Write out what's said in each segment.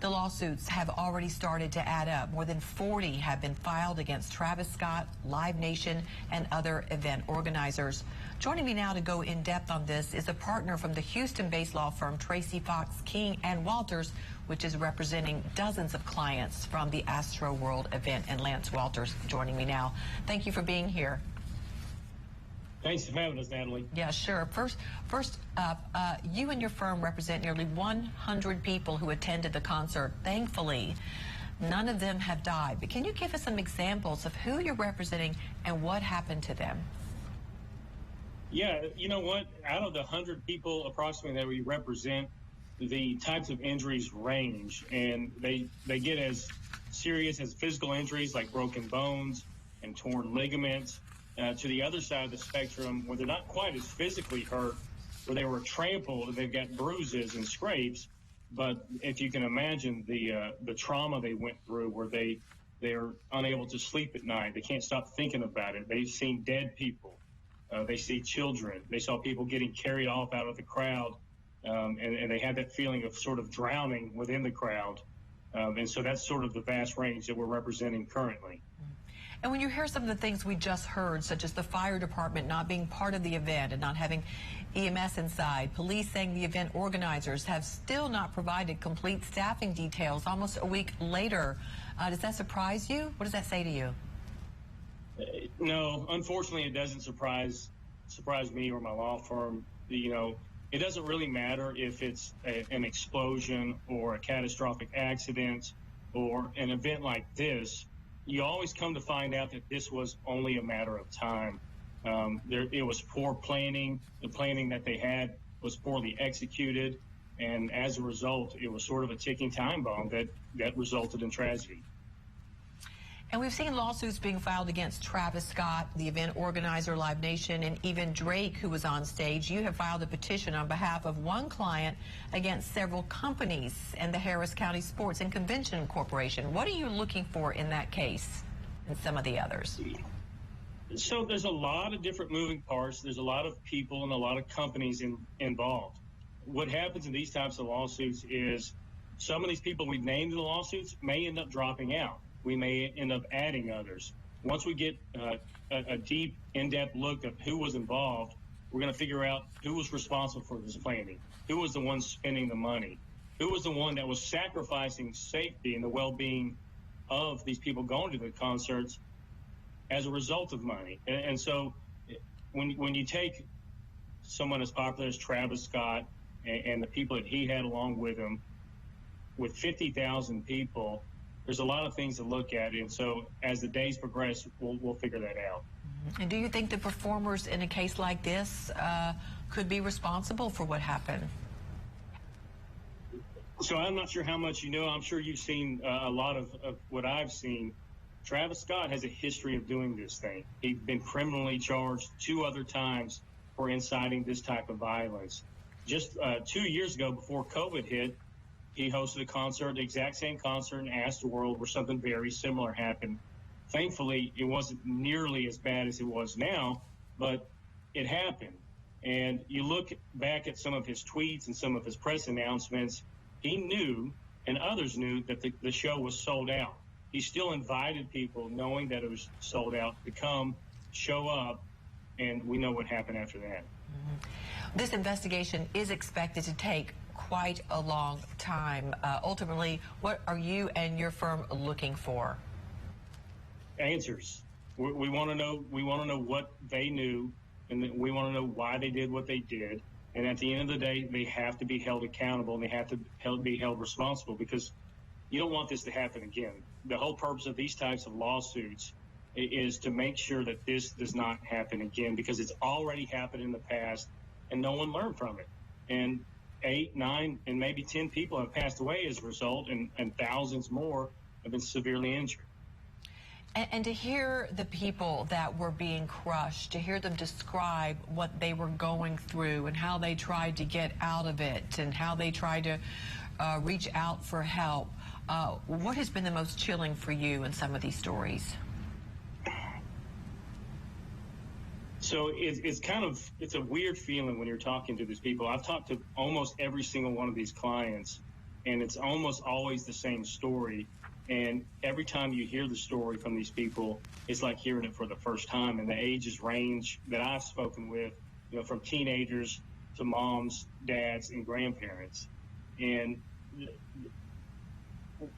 The lawsuits have already started to add up. More than 40 have been filed against Travis Scott, Live Nation, and other event organizers. Joining me now to go in depth on this is a partner from the Houston-based law firm Tracey Fox King Walters, which is representing dozens of clients from the Astroworld event. And Lance Walters joining me now. Thank you for being here. Thanks for having us, Natalie. Yeah, sure. First up, you and your firm represent nearly 100 people who attended the concert. Thankfully, none of them have died. But can you give us some examples of who you're representing and what happened to them? Yeah, you know what? Out of the 100 people approximately that we represent, the types of injuries range, and they get as serious as physical injuries like broken bones and torn ligaments, to the other side of the spectrum where they're not quite as physically hurt, where they were trampled and they've got bruises and scrapes. But if you can imagine the trauma they went through, where they're unable to sleep at night, they can't stop thinking about it. They've seen dead people, they see children, they saw people getting carried off out of the crowd, and they had that feeling of sort of drowning within the crowd. And so that's sort of the vast range that we're representing currently. And when you hear some of the things we just heard, such as the fire department not being part of the event and not having EMS inside, police saying the event organizers have still not provided complete staffing details almost a week later, does that surprise you? What does that say to you? No, unfortunately, it doesn't surprise me or my law firm. You know, it doesn't really matter if it's an explosion or a catastrophic accident or an event like this. You always come to find out that this was only a matter of time. It was poor planning. The planning that they had was poorly executed. And as a result, it was sort of a ticking time bomb that resulted in tragedy. And we've seen lawsuits being filed against Travis Scott, the event organizer, Live Nation, and even Drake, who was on stage. You have filed a petition on behalf of one client against several companies and the Harris County Sports and Convention Corporation. What are you looking for in that case and some of the others? So there's a lot of different moving parts. There's a lot of people and a lot of companies involved. What happens in these types of lawsuits is some of these people we've named in the lawsuits may end up dropping out. We may end up adding others. Once we get a deep, in-depth look at who was involved, we're going to figure out who was responsible for this planning, who was the one spending the money, who was the one that was sacrificing safety and the well-being of these people going to the concerts as a result of money. And so when you take someone as popular as Travis Scott and the people that he had along with him, with 50,000 people, there's a lot of things to look at, and so as the days progress, we'll figure that out. And do you think the performers in a case like this could be responsible for what happened? So I'm not sure how much you know. I'm sure you've seen a lot of what I've seen. Travis Scott has a history of doing this thing. He's been criminally charged 2 other times for inciting this type of violence. Just 2 years ago, before COVID hit, he hosted a concert, the exact same concert in Astroworld, where something very similar happened. Thankfully, it wasn't nearly as bad as it was now, but it happened. And you look back at some of his tweets and some of his press announcements, he knew, and others knew, that the show was sold out. He still invited people, knowing that it was sold out, to come, show up, and we know what happened after that. This investigation is expected to take quite a long time. Ultimately, what are you and your firm looking for? Answers. We want to know. We want to know what they knew, and we want to know why they did what they did. And at the end of the day, they have to be held accountable, and they have to be held responsible, because you don't want this to happen again. The whole purpose of these types of lawsuits is to make sure that this does not happen again, because it's already happened in the past, and no one learned from it. And 8, 9, and maybe 10 people have passed away as a result, and thousands more have been severely injured. And to hear the people that were being crushed, to hear them describe what they were going through and how they tried to get out of it and how they tried to reach out for help, what has been the most chilling for you in some of these stories? So it's a weird feeling when you're talking to these people. I've talked to almost every single one of these clients, and it's almost always the same story. And every time you hear the story from these people, it's like hearing it for the first time. And the ages range that I've spoken with, from teenagers to moms, dads, and grandparents. And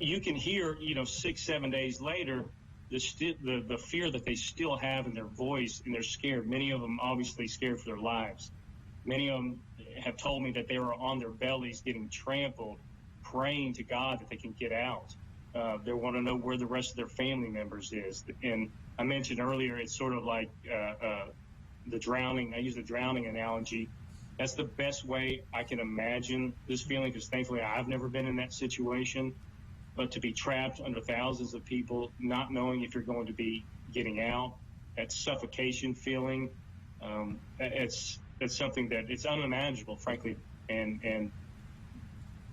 you can hear, 6-7 days later, the fear that they still have in their voice, and they're scared. Many of them obviously scared for their lives. Many of them have told me that they were on their bellies getting trampled, praying to God that they can get out. They want to know where the rest of their family members is. And I mentioned earlier, it's sort of like the drowning. I use the drowning analogy. That's the best way I can imagine this feeling, because thankfully I've never been in that situation. But to be trapped under thousands of people, not knowing if you're going to be getting out, that suffocation feeling, it's something that it's unimaginable, frankly, and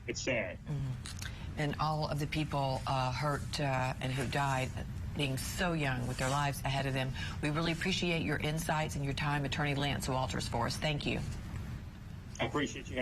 it's sad. And all of the people hurt and who died, being so young with their lives ahead of them. We really appreciate your insights and your time, Attorney Lance Walters, for us. Thank you. I appreciate you having me.